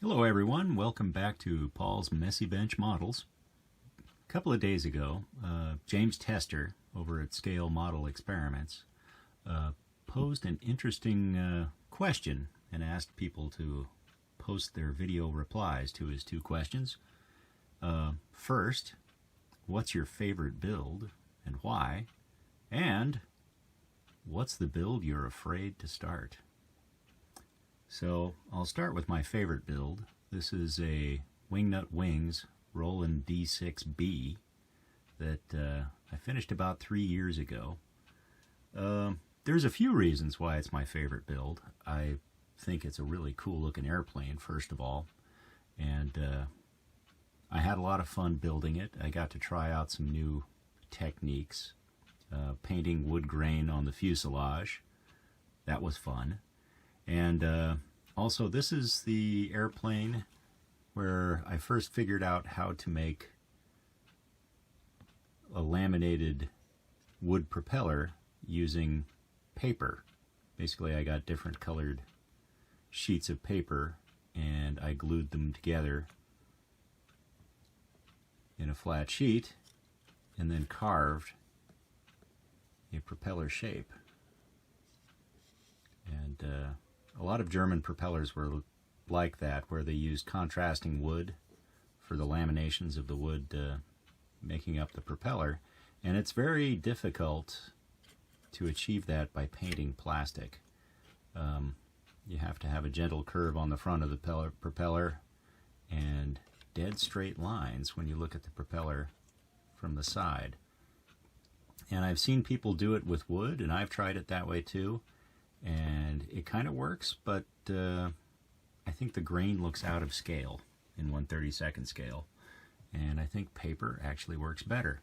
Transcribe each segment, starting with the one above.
Hello everyone, welcome back to Paul's Messy Bench Models. A couple of days ago, James Tester over at Scale Model Experiments posed an interesting question and asked people to post their video replies to his two questions. First, what's your favorite build and why? And what's the build you're afraid to start? So I'll start with my favorite build. This is a Wingnut Wings Roland D6B that I finished about 3 years ago. There's a few reasons why it's my favorite build. I think it's a really cool looking airplane, first of all, and I had a lot of fun building it. I got to try out some new techniques, painting wood grain on the fuselage. That was fun. And also, this is the airplane where I first figured out how to make a laminated wood propeller using paper. Basically, I got different colored sheets of paper and I glued them together in a flat sheet and then carved a propeller shape. And a lot of German propellers were like that, where they used contrasting wood for the laminations of the wood making up the propeller. And it's very difficult to achieve that by painting plastic. You have to have a gentle curve on the front of the propeller and dead straight lines when you look at the propeller from the side. And I've seen people do it with wood, and I've tried it that way too. And it kind of works, but I think the grain looks out of scale in 1/32 scale, and I think paper actually works better.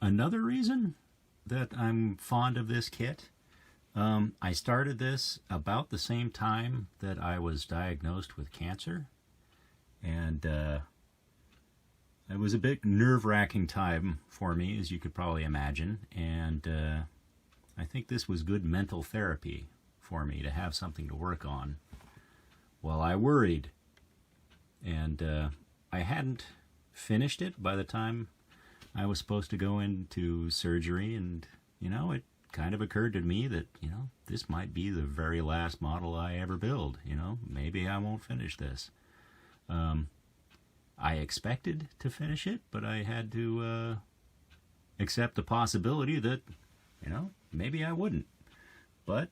Another reason that I'm fond of this kit, I started this about the same time that I was diagnosed with cancer, and it was a bit nerve-wracking time for me, as you could probably imagine, and I think this was good mental therapy for me to have something to work on while I worried. And I hadn't finished it by the time I was supposed to go into surgery, and it kind of occurred to me that this might be the very last model I ever build. Maybe I won't finish this. I expected to finish it, but I had to accept the possibility that maybe I wouldn't. But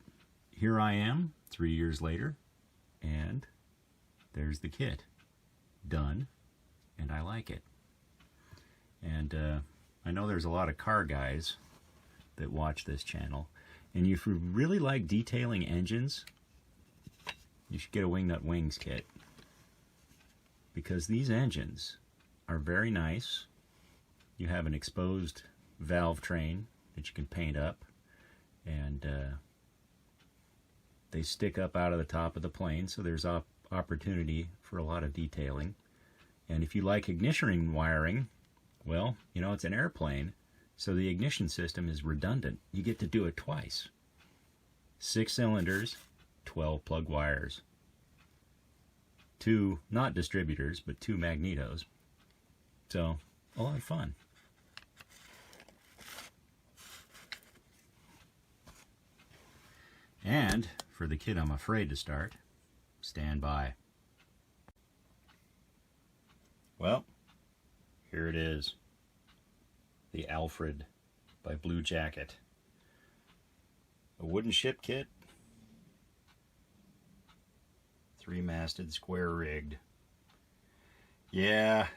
here I am 3 years later, and there's the kit done, and I like it. And I know there's a lot of car guys that watch this channel, and if you really like detailing engines, you should get a Wingnut Wings kit, because these engines are very nice. You have an exposed valve train that you can paint up, and they stick up out of the top of the plane, so there's opportunity for a lot of detailing. And if you like ignition wiring, well, it's an airplane, so the ignition system is redundant. You get to do it twice. 6 cylinders, 12 plug wires. 2, not distributors, but 2 magnetos. So, a lot of fun. And for the kid I'm afraid to start, stand by. Well, here it is. The Alfred by Blue Jacket. A wooden ship kit. 3-masted, square rigged. Yeah.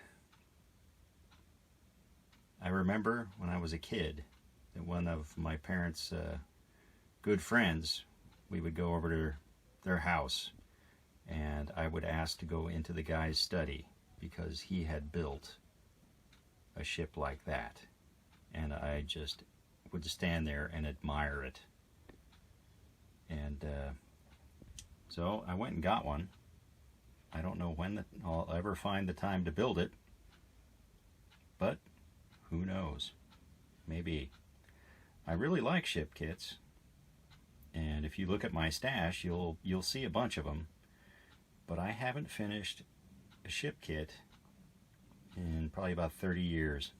I remember when I was a kid that one of my parents' good friends, we would go over to their house, and I would ask to go into the guy's study because he had built a ship like that, and I just would stand there and admire it. And so I went and got one. I don't know when I'll ever find the time to build it, but who knows? Maybe. I really like ship kits, and if you look at my stash, you'll see a bunch of them. but I haven't finished a ship kit in probably about 30 years.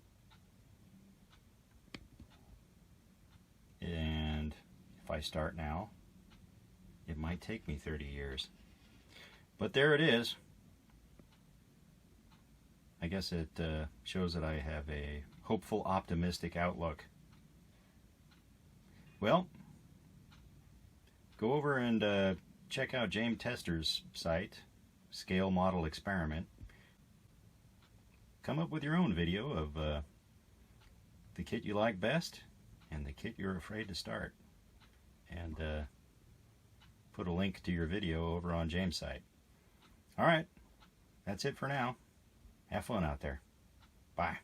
And if I start now, it might take me 30 years. But there it is. I guess it shows that I have a hopeful, optimistic outlook. Well, go over and check out James Tester's site, Scale Model Experiment. Come up with your own video of the kit you like best and the kit you're afraid to start. And put a link to your video over on James' site. Alright, that's it for now. Have fun out there. Bye.